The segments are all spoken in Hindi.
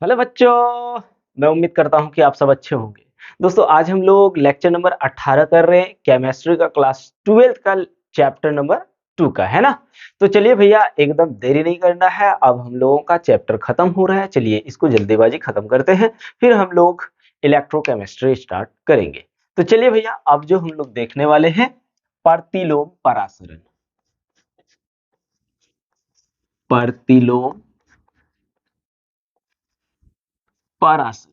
हेलो बच्चों। मैं उम्मीद करता हूँ कि आप सब अच्छे होंगे। दोस्तों आज हम लोग लेक्चर नंबर 18 कर रहे हैं, केमिस्ट्री का क्लास 12 का चैप्टर नंबर 2 का, है ना। तो चलिए भैया, एकदम देरी नहीं करना है। अब हम लोगों का चैप्टर खत्म हो रहा है, चलिए इसको जल्दीबाजी खत्म करते हैं, फिर हम लोग इलेक्ट्रोकेमिस्ट्री स्टार्ट करेंगे। तो चलिए भैया, अब जो हम लोग देखने वाले हैं प्रतिलोम परासरण। प्रतिलोम परासरण,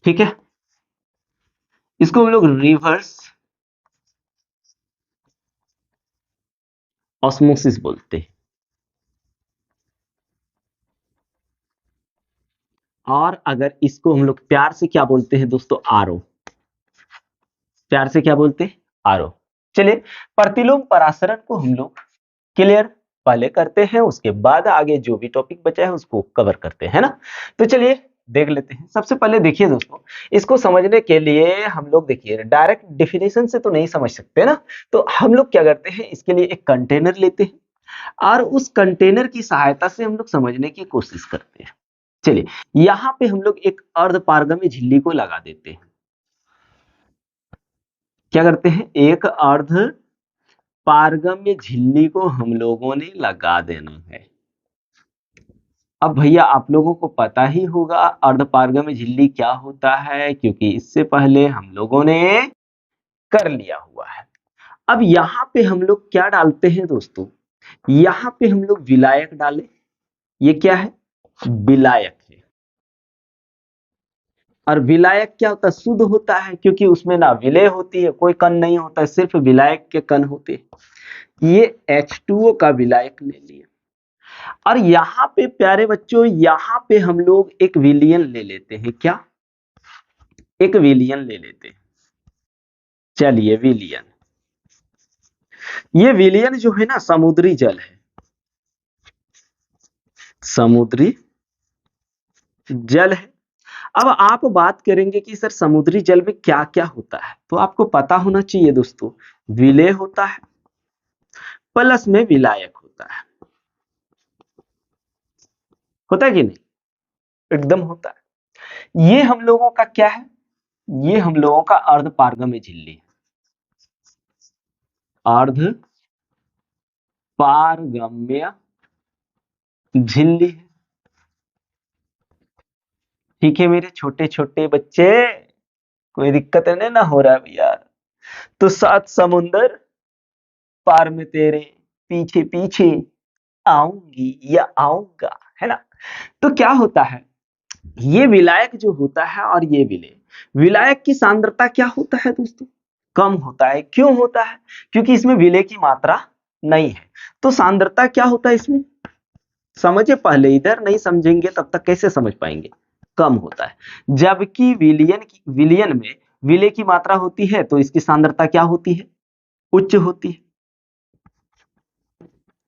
ठीक है। इसको हम लोग रिवर्स ऑस्मोसिस बोलते हैं। और अगर इसको हम लोग प्यार से क्या बोलते हैं दोस्तों? आरओ। प्यार से क्या बोलते हैं? आरओ। चलिए, प्रतिलोम परासरण को हम लोग क्लियर पहले करते हैं, उसके बाद आगे जो भी टॉपिक बचा है उसको कवर करते हैं ना। तो चलिए देख लेते हैं। सबसे पहले देखिए दोस्तों, इसको समझने के लिए हम लोग देखिए डायरेक्ट डेफिनेशन से तो नहीं समझ सकते ना। तो हम लोग क्या करते हैं, इसके लिए एक कंटेनर लेते हैं और उस कंटेनर की सहायता से हम लोग समझने की कोशिश करते हैं। चलिए, यहां पे हम लोग एक अर्धपारगम्य झिल्ली को लगा देते हैं। क्या करते हैं? एक अर्ध पारगम्य झिल्ली को हम लोगों ने लगा देना है। अब भैया आप लोगों को पता ही होगा अर्धपारगम्य झिल्ली क्या होता है, क्योंकि इससे पहले हम लोगों ने कर लिया हुआ है। अब यहाँ पे हम लोग क्या डालते हैं दोस्तों? यहाँ पे हम लोग विलायक डालें। ये क्या है? विलायक है। और विलायक क्या होता है? शुद्ध होता है, क्योंकि उसमें ना विलेय होती है, कोई कण नहीं होता है, सिर्फ विलायक के कण होते हैं। ये H2O का विलायक ले लिया। और यहाँ पे प्यारे बच्चों, यहाँ पे हम लोग एक विलियन ले लेते हैं। क्या? एक विलियन ले लेते हैं। चलिए, विलियन, ये विलियन जो है ना समुद्री जल है, समुद्री जल है। अब आप बात करेंगे कि सर समुद्री जल में क्या क्या होता है, तो आपको पता होना चाहिए दोस्तों। विलेय होता है, प्लस में विलायक होता है। होता है कि नहीं? एकदम होता है। ये हम लोगों का क्या है? ये हम लोगों का अर्ध पारगम्य झिल्ली है। अर्ध पारगम्य झिल्ली है। ठीक है मेरे छोटे छोटे बच्चे, कोई दिक्कत नहीं ना हो रहा है भैया? तो 7 समुंदर पार में तेरे पीछे पीछे आऊंगी या आऊंगा, है ना। तो क्या होता है, ये विलायक जो होता है और ये विलेय, विलायक की सांद्रता क्या होता है दोस्तों? कम होता है। क्यों होता है? क्योंकि इसमें विलेय की मात्रा नहीं है। तो सांद्रता क्या होता है इसमें? समझे पहले, इधर नहीं समझेंगे तब तक कैसे समझ पाएंगे। कम होता है। जबकि विलियन में विलेय की मात्रा होती है, तो इसकी सांद्रता क्या होती है? उच्च होती है।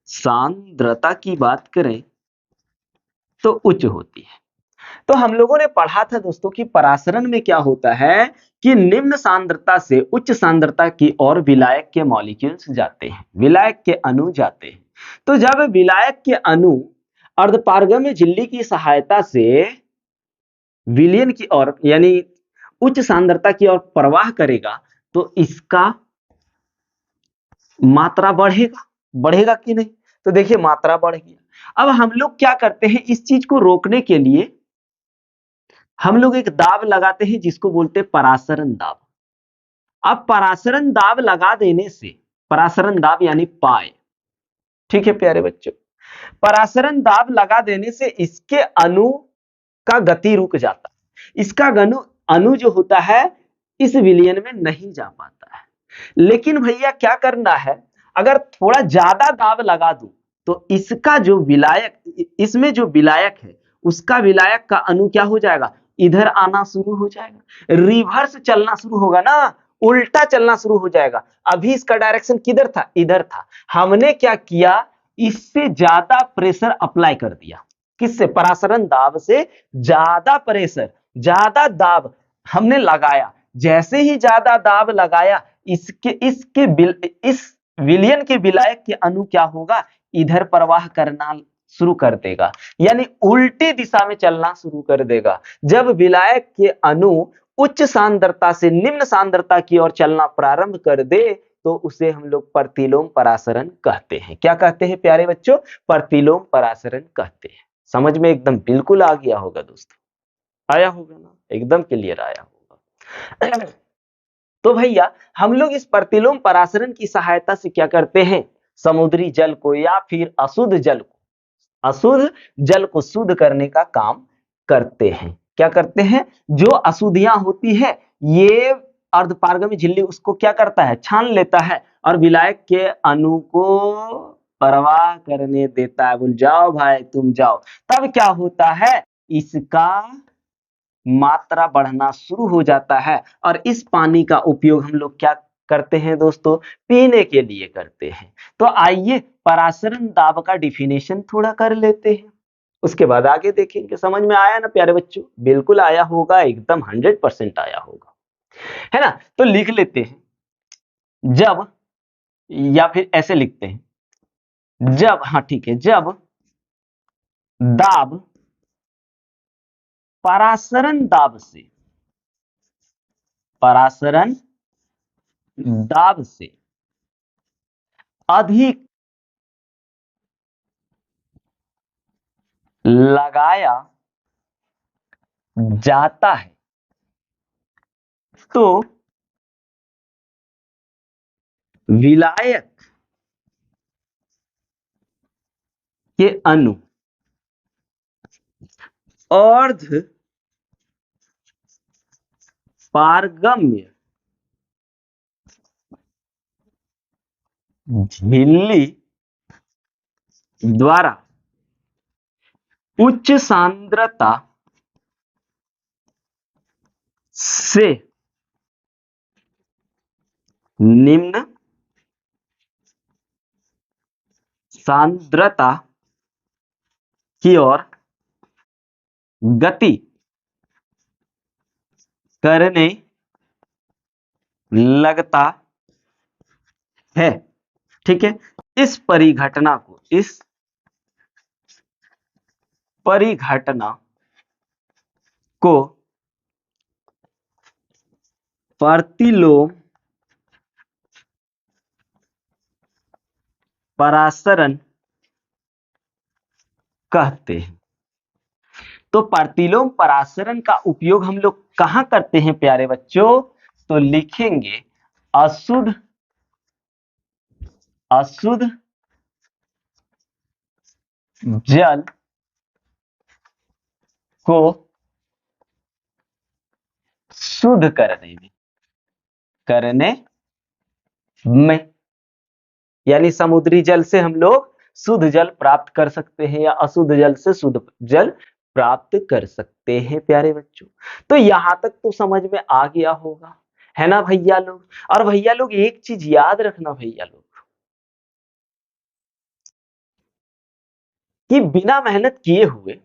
सांद्रता की बात करें तो उच्च होती है। तो हम लोगों ने पढ़ा था दोस्तों कि परासरण में क्या होता है कि निम्न सांद्रता से उच्च सांद्रता की ओर विलायक के मॉलिक्यूल्स जाते हैं, विलायक के अणु जाते हैं। तो जब विलायक के अणु अर्धपारगम्य झिल्ली की सहायता से विलयन की ओर यानी उच्च सांद्रता की ओर प्रवाह करेगा, तो इसका मात्रा बढ़ेगा। बढ़ेगा कि नहीं? तो देखिए मात्रा बढ़ गया। अब हम लोग क्या करते हैं, इस चीज को रोकने के लिए हम लोग एक दाब लगाते हैं जिसको बोलते हैं परासरण दाब। अब परासरण दाब लगा देने से, परासरण दाब यानी पाए, ठीक है प्यारे बच्चों, परासरण दाब लगा देने से इसके अणु का गति रुक जाता है। इसका अणु जो होता है इस विलयन में नहीं जा पाता है। लेकिन भैया क्या करना है, अगर थोड़ा ज्यादा दाब लगा दूं तो इसका जो विलायक, इसमें जो विलायक है उसका विलायक का अणु क्या हो जाएगा? इधर आना शुरू हो जाएगा, रिवर्स चलना शुरू होगा ना, उल्टा चलना शुरू हो जाएगा। अभी इसका डायरेक्शन किधर था? इधर था। हमने क्या किया, इससे ज्यादा प्रेशर अप्लाई कर दिया। किससे? परासरण दाब से ज्यादा प्रेशर, ज्यादा दाब हमने लगाया। जैसे ही ज्यादा दाब लगाया, इस विलयन के विलायक के अणु क्या होगा? इधर प्रवाह करना शुरू कर देगा, यानी उल्टी दिशा में चलना शुरू कर देगा। जब विलायक के अणु उच्च सांद्रता से निम्न सांद्रता की ओर चलना प्रारंभ कर दे तो उसे हम लोग प्रतिलोम परासरण कहते हैं। क्या कहते हैं प्यारे बच्चों? प्रतिलोम परासरण कहते हैं। समझ में एकदम बिल्कुल आ गया होगा दोस्तों, आया होगा ना, एकदम क्लियर आया होगा। तो भैया हम लोग इस प्रतिलोम परासरण की सहायता से क्या करते हैं, समुद्री जल को या फिर अशुद्ध जल को शुद्ध करने का काम करते हैं। क्या करते हैं? जो अशुद्धियां होती है ये अर्धपारगमी झिल्ली उसको क्या करता है, छान लेता है और विलायक के अणु को प्रवाह करने देता है। बोल जाओ भाई तुम जाओ। तब क्या होता है, इसका मात्रा बढ़ना शुरू हो जाता है और इस पानी का उपयोग हम लोग क्या करते हैं दोस्तों, पीने के लिए करते हैं। तो आइए परासरण दाब का डिफिनेशन थोड़ा कर लेते हैं, उसके बाद आगे देखेंगे। समझ में आया ना प्यारे बच्चों? बिल्कुल आया होगा, एकदम 100% आया होगा, है ना। तो लिख लेते हैं जब, या फिर ऐसे लिखते हैं जब, हाँ ठीक है, जब दाब परासरण दाब से अधिक लगाया जाता है तो विलायक के अणु अर्ध पारगम्य झिल्ली द्वारा उच्च सांद्रता से निम्न सांद्रता की ओर गति करने लगता है। ठीक है, इस परिघटना को प्रतिलोम परासरण कहते हैं। तो प्रतिलोम परासरण का उपयोग हम लोग कहां करते हैं प्यारे बच्चों? तो लिखेंगे अशुद्ध जल को शुद्ध करने में, यानी समुद्री जल से हम लोग शुद्ध जल प्राप्त कर सकते हैं या अशुद्ध जल से शुद्ध जल प्राप्त कर सकते हैं प्यारे बच्चों। तो यहां तक तो समझ में आ गया होगा, है ना भैया लोग। और भैया लोग एक चीज याद रखना भैया लोग, कि बिना मेहनत किए हुए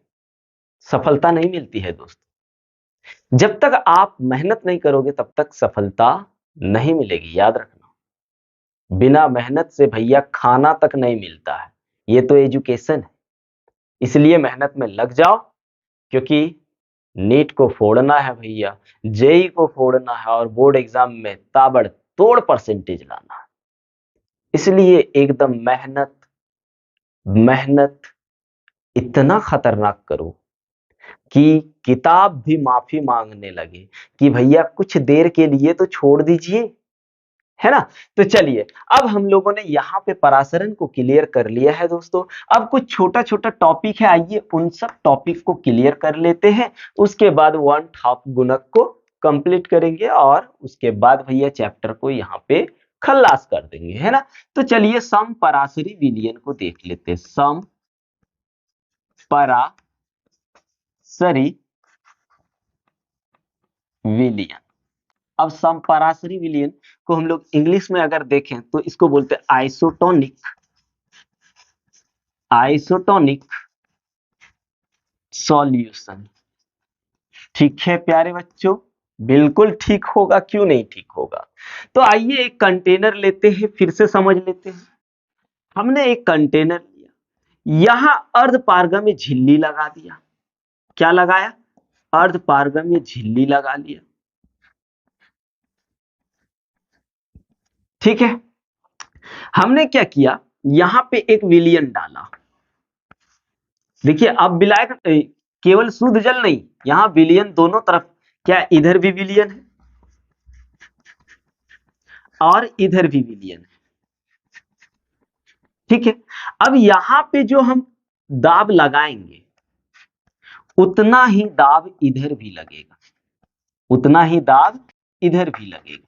सफलता नहीं मिलती है दोस्तों। जब तक आप मेहनत नहीं करोगे तब तक सफलता नहीं मिलेगी, याद रखना। बिना मेहनत से भैया खाना तक नहीं मिलता है, ये तो एजुकेशन है। इसलिए मेहनत में लग जाओ, क्योंकि नीट को फोड़ना है भैया, जेई को फोड़ना है और बोर्ड एग्जाम में ताबड़तोड़ परसेंटेज लाना है। इसलिए एकदम मेहनत इतना खतरनाक करो कि किताब भी माफी मांगने लगे कि भैया कुछ देर के लिए तो छोड़ दीजिए, है ना। तो चलिए, अब हम लोगों ने यहाँ पे परासरण को क्लियर कर लिया है दोस्तों। अब कुछ छोटा छोटा टॉपिक है, आइए उन सब टॉपिक को क्लियर कर लेते हैं। उसके बाद वन हाफ गुणक को कंप्लीट करेंगे और उसके बाद भैया चैप्टर को यहाँ पे खल्लास कर देंगे, है ना। तो चलिए सम परासरी विलयन को देख लेते हैं। सम परासरी विलयन। अब समपरासरी विलयन को हम लोग इंग्लिश में अगर देखें तो इसको बोलते हैं आइसोटोनिक सॉल्यूशन। ठीक है प्यारे बच्चों, बिल्कुल ठीक होगा, क्यों नहीं ठीक होगा। तो आइए एक कंटेनर लेते हैं, फिर से समझ लेते हैं। हमने एक कंटेनर लिया, यहां अर्धपारगम्य झिल्ली लगा दिया। क्या लगाया? अर्धपारगम्य झिल्ली लगा लिया। ठीक है, हमने क्या किया, यहां पे एक विलयन डाला। देखिए अब विलायक केवल शुद्ध जल नहीं, यहां विलयन दोनों तरफ, क्या इधर भी विलयन है और इधर भी विलयन है। ठीक है, अब यहां पे जो हम दाब लगाएंगे उतना ही दाब इधर भी लगेगा, उतना ही दाब इधर भी लगेगा।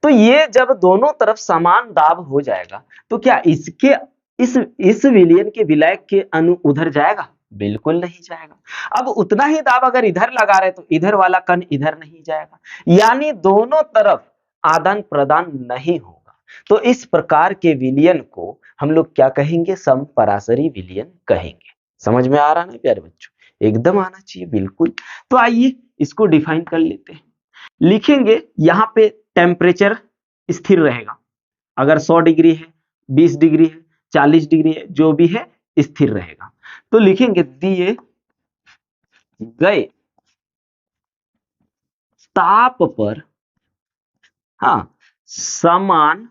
तो ये जब दोनों तरफ समान दाब हो जाएगा तो क्या इसके इस विलयन के विलायक के अणु उधर जाएगा? बिल्कुल नहीं जाएगा। अब उतना ही दाब अगर इधर लगा रहे तो इधर वाला कण इधर नहीं जाएगा, यानी दोनों तरफ आदान प्रदान नहीं होगा। तो इस प्रकार के विलयन को हम लोग क्या कहेंगे? समपराशरी विलयन कहेंगे। समझ में आ रहा ना प्यारे बच्चों? एकदम आना चाहिए, बिल्कुल। तो आइए इसको डिफाइन कर लेते हैं। लिखेंगे यहां पे टेम्परेचर स्थिर रहेगा, अगर 100 डिग्री है, 20 डिग्री है, 40 डिग्री है, जो भी है स्थिर रहेगा। तो लिखेंगे दिए गए ताप पर, हाँ, समान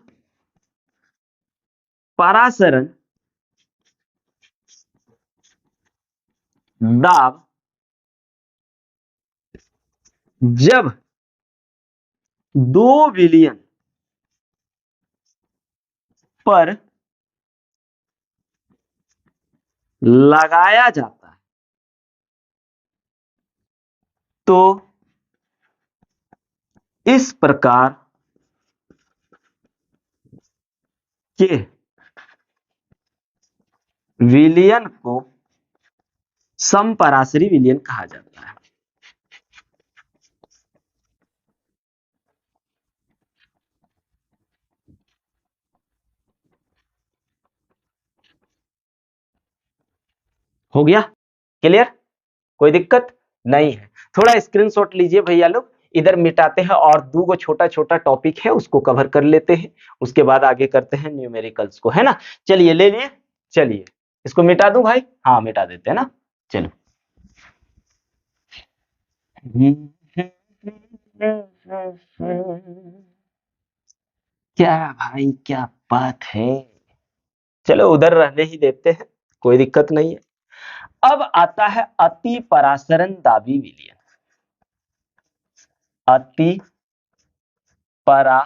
परासरण दाब जब दो विलयन पर लगाया जाता है तो इस प्रकार के विलयन को समपराशरी विलयन कहा जाता है। हो गया क्लियर? कोई दिक्कत नहीं है। थोड़ा स्क्रीनशॉट लीजिए भैया लोग, इधर मिटाते हैं और दो गो छोटा छोटा टॉपिक है उसको कवर कर लेते हैं, उसके बाद आगे करते हैं न्यूमेरिकल्स को, है ना? चलिए ले लिए, चलिए इसको मिटा दूं भाई? हाँ मिटा देते हैं ना, चलो। क्या भाई क्या बात है, चलो उधर रहने ही देते हैं, कोई दिक्कत नहीं है। अब आता है अति परासरण दाबी विलयन। अति परा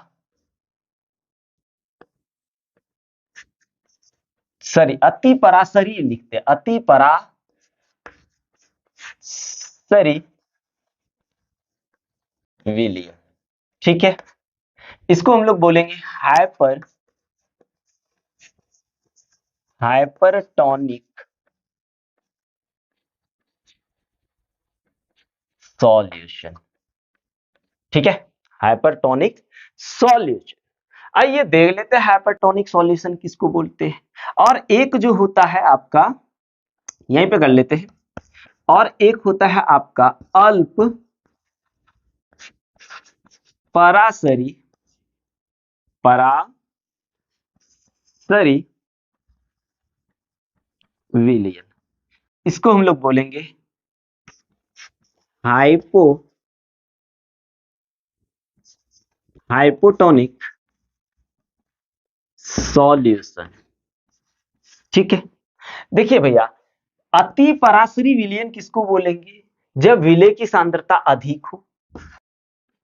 सॉरी अति परासरी लिखते हैं, अति परासरी विलयन। ठीक है, इसको हम लोग बोलेंगे हाइपरटोनिक सॉल्यूशन। ठीक है, हाइपरटोनिक सॉल्यूशन। आइए देख लेते हैं हाइपरटोनिक सॉल्यूशन किसको बोलते हैं। और एक जो होता है आपका, यहीं पे कर लेते हैं, और एक होता है आपका अल्प परासरी विलयन। इसको हम लोग बोलेंगे हाइपोटोनिक सॉल्यूशन। ठीक है, देखिए भैया, अति परासरी विलयन किसको बोलेंगे? जब विलय की सांद्रता अधिक हो,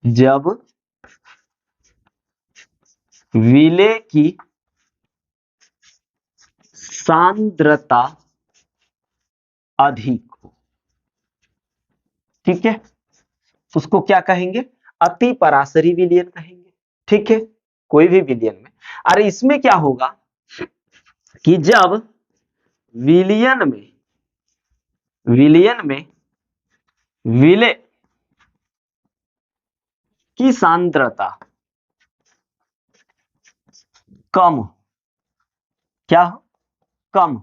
जब विलय की सांद्रता अधिक हो। ठीक है, उसको क्या कहेंगे? अति परासरी विलयन कहेंगे। ठीक है, कोई भी विलयन में। अरे इसमें क्या होगा कि जब विलयन में विलय की सांद्रता कम हो, क्या हो? कम,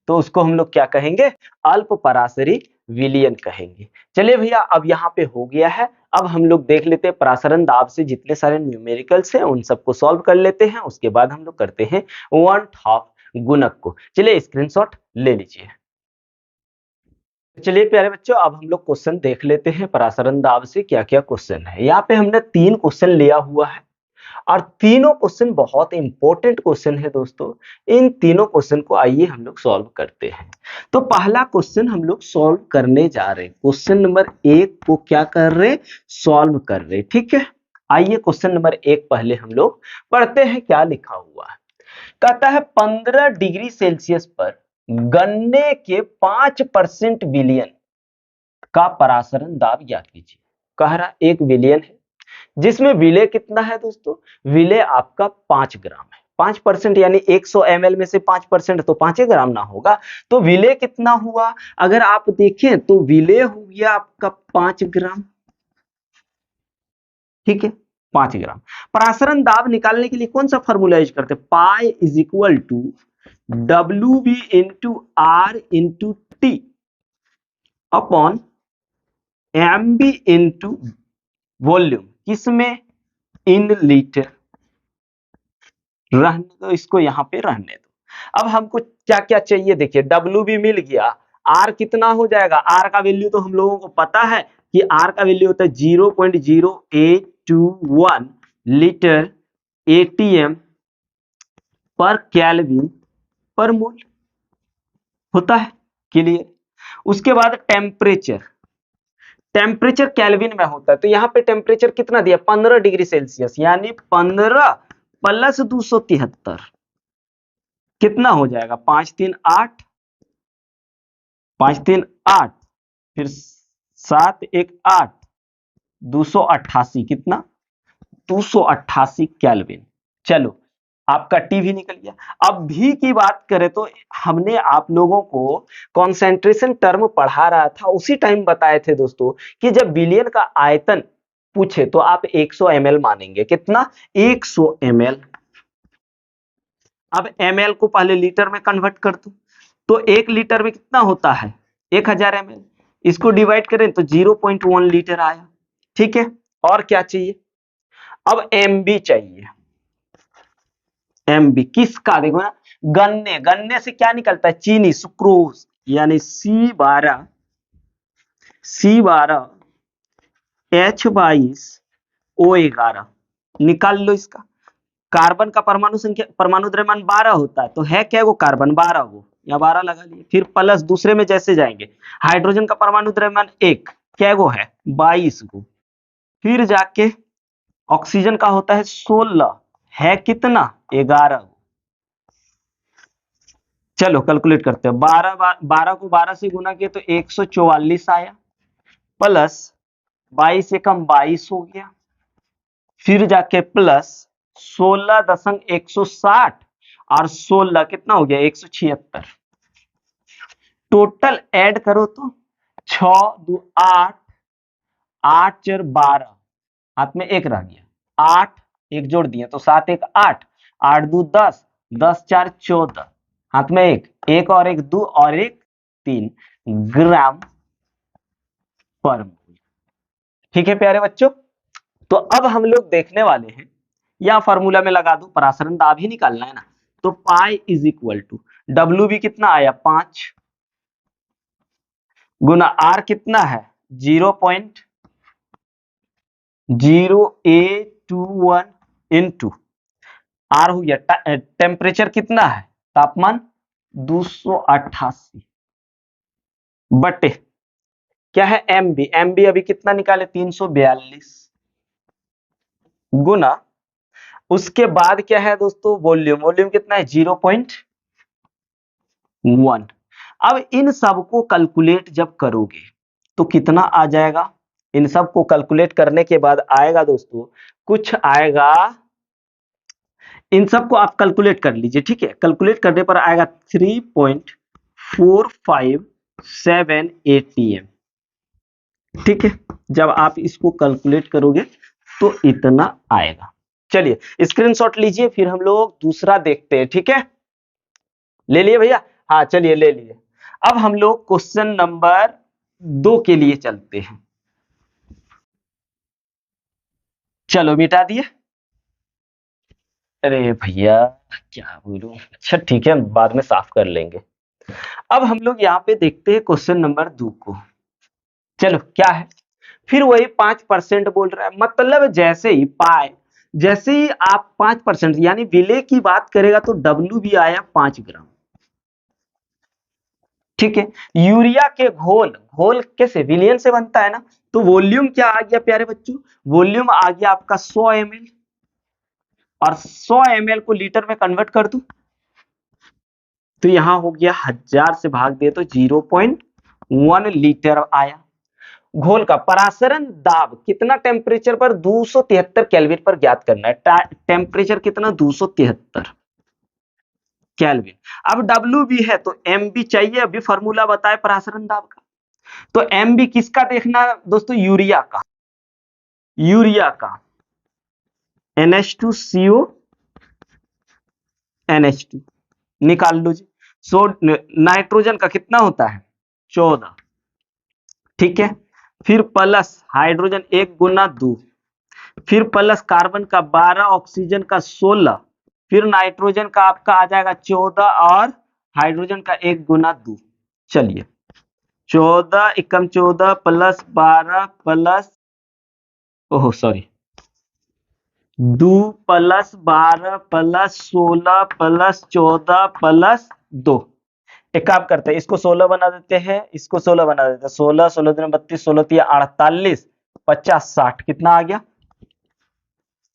तो उसको हम लोग क्या कहेंगे? अल्प परासरी विलयन कहेंगे। चलिए भैया, अब यहाँ पे हो गया है। अब हम लोग देख लेते हैं परासरण दाब से जितने सारे न्यूमेरिकल्स हैं उन सबको सॉल्व कर लेते हैं, उसके बाद हम लोग करते हैं 1/2 गुणक को। चलिए स्क्रीनशॉट ले लीजिए। चलिए प्यारे बच्चों, अब हम लोग क्वेश्चन देख लेते हैं परासरण दाब से क्या क्या क्वेश्चन है। यहाँ पे हमने 3 क्वेश्चन लिया हुआ है और तीनों क्वेश्चन बहुत इंपॉर्टेंट क्वेश्चन है दोस्तों। इन तीनों क्वेश्चन को आइए हम लोग सॉल्व करते हैं। तो पहला क्वेश्चन हम लोग सॉल्व करने जा रहे हैं। क्वेश्चन नंबर 1 को क्या कर रहे, सॉल्व कर रहे, ठीक है। आइए क्वेश्चन नंबर 1 पहले हम लोग पढ़ते हैं क्या लिखा हुआ है। कहता है 15 डिग्री सेल्सियस पर गन्ने के 5% विलयन का परासरण दाब ज्ञात कीजिए। कह रहा 1 विलयन है जिसमें विलय कितना है दोस्तों, विलय आपका 5 ग्राम है। 5% यानी 100 ml में से 5% तो 5 ग्राम ना होगा, तो विलय कितना हुआ, अगर आप देखें तो विलय हो गया आपका 5 ग्राम, ठीक है 5 ग्राम। परासरण दाब निकालने के लिए कौन सा फॉर्मूला यूज करते हैं, pi is equal to WB into R into T upon MB into volume, किसमें, इन लीटर। रहने दो इसको, यहां पे रहने दो। अब हमको क्या क्या चाहिए, देखिए WB मिल गया, R कितना हो जाएगा, R का वैल्यू तो हम लोगों को पता है कि R का वैल्यू होता है 0.0821 लीटर ATM पर केल्विन पर मोल होता है, क्लियर। उसके बाद टेम्परेचर, टेम्परेचर केल्विन में होता है, तो यहाँ पे टेम्परेचर कितना दिया 15 डिग्री सेल्सियस, यानी 15 प्लस 273 कितना हो जाएगा 5 3 8, 5 3 8, फिर 7 1 8, 288 कितना 288 केल्विन। चलो आपका टी भी निकल गया। अब भी की बात करें तो हमने आप लोगों को कॉन्सेंट्रेशन टर्म पढ़ा रहा था, उसी टाइम बताए थे दोस्तों कि जब विलयन का आयतन पूछे तो आप 100 ml मानेंगे, कितना 100 ml। अब ml को पहले लीटर में कन्वर्ट कर दो, तो 1 लीटर में कितना होता है 1000 ml, इसको डिवाइड करें तो 0.1 लीटर आया, ठीक है। और क्या चाहिए, अब MB चाहिए। MB किसका, देखो ना, गन्ने, गन्ने से क्या निकलता है चीनी, सुक्रोज, यानी C12 H22O11 निकाल लो इसका। कार्बन का परमाणु संख्या, परमाणु द्रव्यमान 12 होता है, तो है क्या वो कार्बन 12 वो, या 12 लगा लिए, फिर प्लस दूसरे में जैसे जाएंगे, हाइड्रोजन का परमाणु द्रव्यमान 1 क्या वो है 22 को, फिर जाके ऑक्सीजन का होता है 16, है कितना 11। चलो कैलकुलेट करते हैं, 12 को 12 से गुना किया तो 144 आया, प्लस 22 एकम 22 हो गया, फिर जाके प्लस 16.160 और 16 कितना हो गया 176, टोटल ऐड करो तो 6 2 8, 8 4 12, हाथ में 1 रह गया, 8 1 जोड़ दिए तो 7 1 8, 8 2 10, 10 4 14, हाथ में 1 1 और 1 2 और 1 3 ग्राम पर मोल, ठीक है प्यारे बच्चों। तो अब हम लोग देखने वाले हैं, या फॉर्मूला में लगा दो, परासरण दाब ही निकालना है ना, तो pi is equal to WB कितना आया 5 गुना R कितना है 0.0821 इंटू R हो गया टेम्परेचर कितना है, तापमान 288 बटे क्या है MB, MB अभी कितना निकाले 342 गुना, उसके बाद क्या है दोस्तों वॉल्यूम, वॉल्यूम कितना है 0.1। अब इन सब को कैलकुलेट जब करोगे तो कितना आ जाएगा, इन सब को कैलकुलेट करने के बाद आएगा दोस्तों कुछ आएगा, इन सब को आप कैलकुलेट कर लीजिए, ठीक है। कैलकुलेट करने पर आएगा 3.457 ATM, ठीक है। जब आप इसको कैलकुलेट करोगे तो इतना आएगा। चलिए स्क्रीनशॉट लीजिए, फिर हम लोग दूसरा देखते हैं, ठीक है। ले लिए भैया, हाँ चलिए ले लिए। अब हम लोग क्वेश्चन नंबर 2 के लिए चलते हैं। चलो मिटा दिए। अरे भैया क्या बोलूं, अच्छा ठीक है बाद में साफ कर लेंगे। अब हम लोग यहाँ पे देखते हैं क्वेश्चन नंबर 2 को। चलो क्या है, फिर वही 5% बोल रहा है, मतलब जैसे ही आप 5% यानी विले की बात करेगा तो डब्ल्यू भी आया 5 ग्राम। ठीक है, यूरिया के घोल, घोल कैसे विलियन से बनता है ना, तो वॉल्यूम क्या आ गया प्यारे बच्चों, वॉल्यूम आ गया आपका 100 ml, और 100 ml को लीटर में कन्वर्ट कर दूं तो यहां हो गया 1000 से भाग दे तो 0.1 लीटर आया। घोल का परासरण दाब कितना, टेम्परेचर पर 273 केल्विन पर ज्ञात करना है। टेम्परेचर कितना, 273 केल्विन। अब डब्ल्यू भी है तो एम भी चाहिए, अभी फॉर्मूला बताए परासरण दाब का। तो एम भी किसका देखना दोस्तों, यूरिया का, यूरिया का NH2CO NH2 निकाल लो जी। सो नाइट्रोजन का कितना होता है 14, ठीक है, फिर प्लस हाइड्रोजन 1 × 2, फिर प्लस कार्बन का 12, ऑक्सीजन का 16, फिर नाइट्रोजन का आपका आ जाएगा 14 और हाइड्रोजन का 1 × 2। चलिए 14 एकम 14 प्लस 12 प्लस, ओहो sorry, 2 plus 12 plus 16 plus 14 plus 2। एक काम करते हैं, इसको 16 बना देते हैं, इसको 16 बना देते हैं, 16 16 दूनी 32 16 3 48 50 60, कितना आ गया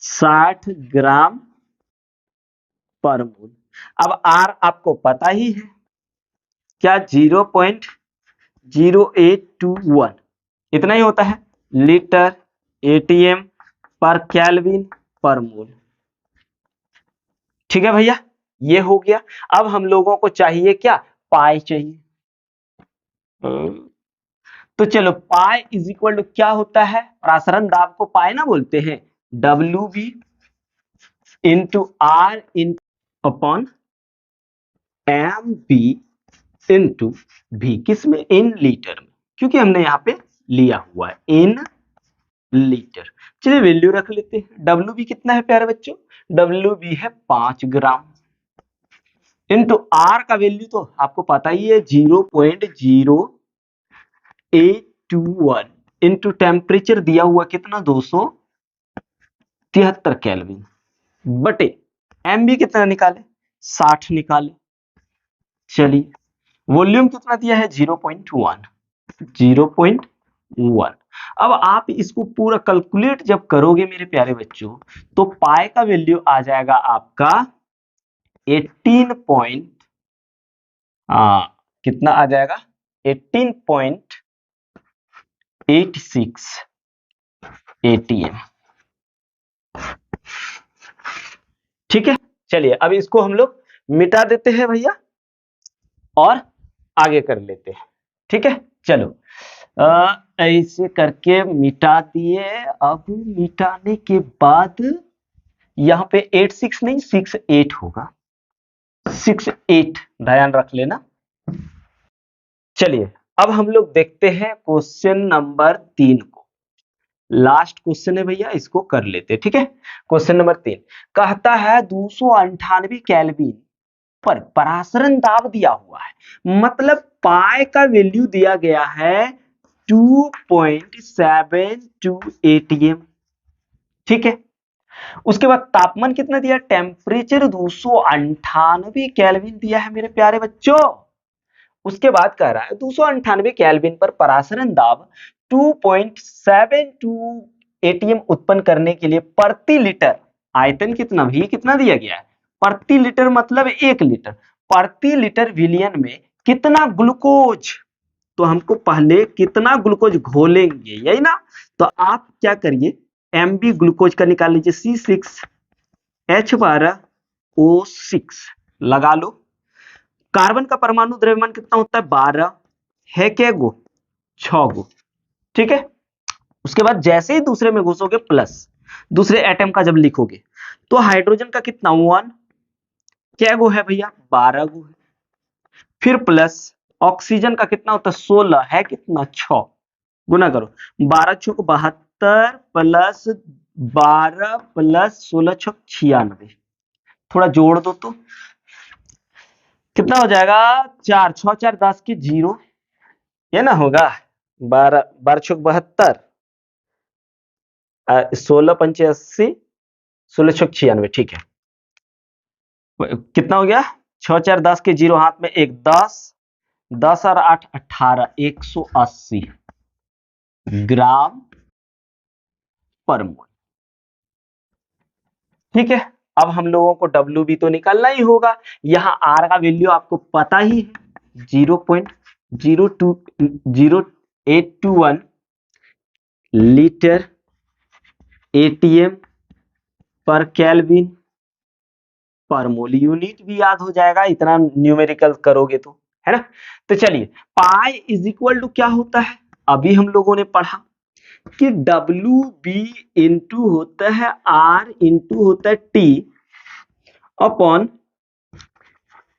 60 ग्राम पर मोल। अब आर आपको पता ही है क्या, 0.0821, इतना ही होता है लीटर एटीएम पर केल्विन पर मोल। ठीक है भैया, ये हो गया। अब हम लोगों को चाहिए क्या, पाई चाहिए। तो चलो पाई इज इक्वल टू क्या होता है, प्रसारण दाब को पाई ना बोलते हैं, W B into R in upon M B into V, किसमें, इन लीटर में, क्योंकि हमने यहाँ पे लिया हुआ है इन लीटर। चलिए वैल्यू रख लेते हैं, डब्ल्यू बी कितना है प्यारे बच्चों, डब्ल्यू बी है 5 ग्राम, इंटू आर का वैल्यू तो आपको पता ही है 0.0821, इंटू टेम्परेचर दिया हुआ कितना 273 केल्विन, बटे एम बी कितना निकाले 60 निकाले। चलिए वॉल्यूम कितना दिया है 0.1, 0.1। अब आप इसको पूरा कैलकुलेट जब करोगे मेरे प्यारे बच्चों तो पाई का वैल्यू आ जाएगा आपका 18 कितना आ जाएगा 18.86 ATM। ठीक है, चलिए अब इसको हम लोग मिटा देते हैं भैया और आगे कर लेते हैं। ठीक है, चलो ऐसे करके मिटा दिए। अब मिटाने के बाद यहाँ पे 86 नहीं 68 होगा, 68 ध्यान रख लेना। चलिए अब हम लोग देखते हैं क्वेश्चन नंबर 3 को, लास्ट क्वेश्चन है भैया, इसको कर लेते हैं। ठीक है, क्वेश्चन नंबर 3 कहता है 298 केल्विन पर परासरण दाब दिया हुआ है, मतलब पाई का वैल्यू दिया गया है 2.72 ATM। ठीक है, उसके बाद तापमान कितना दिया, टेम्परेचर 298 केल्विन दिया है मेरे प्यारे बच्चों। उसके बाद कह रहा है 298 केल्विन पर परासरण दाब 2.72 ATM उत्पन्न करने के लिए प्रति लीटर आयतन कितना भी कितना दिया गया है, प्रति लीटर मतलब 1 लीटर, प्रति लीटर विलियन में कितना ग्लूकोज, तो हमको पहले कितना ग्लूकोज घोलेंगे यही ना, तो आप क्या करिए एमबी ग्लूकोज का निकाल लीजिए C6H12O6 लगा लो। कार्बन का परमाणु द्रव्यमान कितना होता है 12 है, क्या गो 6 गो। ठीक है, उसके बाद जैसे ही दूसरे में घुसोगे प्लस, दूसरे एटम का जब लिखोगे तो हाइड्रोजन का कितना 1, क्या गो है भैया 12 गो है, फिर प्लस ऑक्सीजन का कितना होता है 16 है, कितना 6, गुना करो 12 6 72 प्लस 12 प्लस 16 6 96, थोड़ा जोड़ दो तो कितना हो जाएगा, 4 6 4 10 की 0, ये ना होगा 12 12 छुक 72, 16 पंचे 80, 16 छुक 96, ठीक है। कितना हो गया, 6 4 10 के 0 हाथ में एक 10, 10 और 8 18, 180 ग्राम पर मोल। ठीक है, अब हम लोगों को डब्ल्यू बी तो निकालना ही होगा। यहां आर का वैल्यू आपको पता ही है, 0.0821 लीटर एटीएम पर केल्विन पर मोल। यूनिट भी याद हो जाएगा इतना न्यूमेरिकल करोगे तो, है ना। तो चलिए, पाई इज इक्वल टू क्या होता है, अभी हम लोगों ने पढ़ा कि डब्ल्यू बी इंटू होता है आर इंटू होता है T upon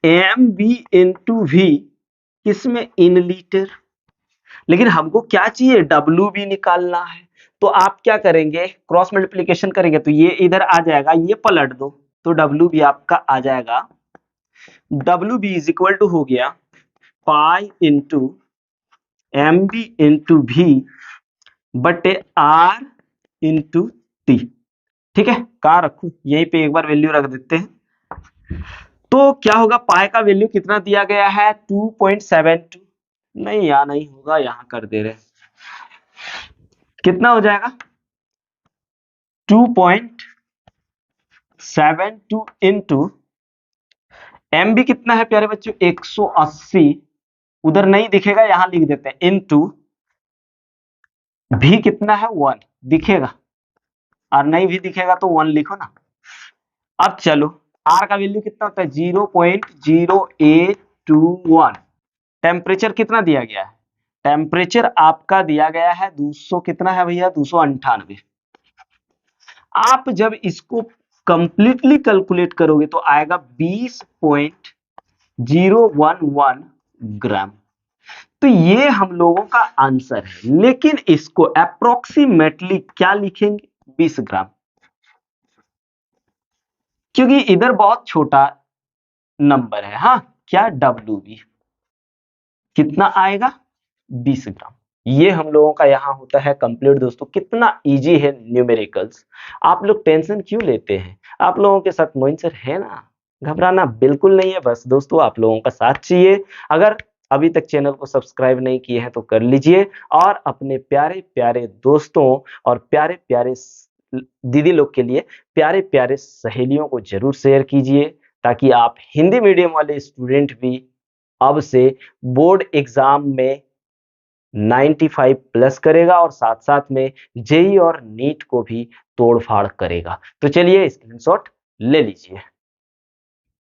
M B into V, किसमें, इन लीटर। लेकिन हमको क्या चाहिए, डब्ल्यू बी निकालना है। तो आप क्या करेंगे, क्रॉस मल्टीप्लीकेशन करेंगे तो ये इधर आ जाएगा, ये पलट दो तो डब्ल्यू बी आपका आ जाएगा, W B is equal to हो गया pi into M B into V बटे आर इंटू टी। ठीक है, कहाँ रखू, यहीं पे एक बार वैल्यू रख देते हैं। तो क्या होगा, पाई का वैल्यू कितना दिया गया है, 2.72, नहीं यहाँ नहीं होगा, यहां कर दे रहे, कितना हो जाएगा 2.72 इंटू एम बी कितना है प्यारे बच्चों 180, उधर नहीं दिखेगा यहां लिख देते हैं, इंटू भी कितना है 1 दिखेगा, और नहीं भी दिखेगा तो 1 लिखो ना। अब चलो, आर का वैल्यू कितना होता है 0.0821, टेम्परेचर कितना दिया गया है, टेम्परेचर आपका दिया गया है 200, कितना है भैया 298। आप जब इसको कंप्लीटली कैलकुलेट करोगे तो आएगा 20.011 ग्राम। तो ये हम लोगों का आंसर है, लेकिन इसको अप्रोक्सीमेटली क्या लिखेंगे, 20 ग्राम, क्योंकि इधर बहुत छोटा नंबर है। हाँ, क्या डब्ल्यू बी कितना आएगा 20 ग्राम। ये हम लोगों का यहाँ होता है कंप्लीट। दोस्तों कितना इजी है न्यूमेरिकल्स, आप लोग टेंशन क्यों लेते हैं, आप लोगों के साथ मोइन सर है ना, घबराना बिल्कुल नहीं है। बस दोस्तों आप लोगों का साथ चाहिए। अगर अभी तक चैनल को सब्सक्राइब नहीं किए हैं तो कर लीजिए, और अपने प्यारे प्यारे दोस्तों और प्यारे प्यारे दीदी लोग के लिए प्यारे प्यारे सहेलियों को जरूर शेयर कीजिए, ताकि आप हिंदी मीडियम वाले स्टूडेंट भी अब से बोर्ड एग्जाम में 95 प्लस करेगा, और साथ साथ में जेई और नीट को भी तोड़ फाड़ करेगा। तो चलिए स्क्रीनशॉट ले लीजिए।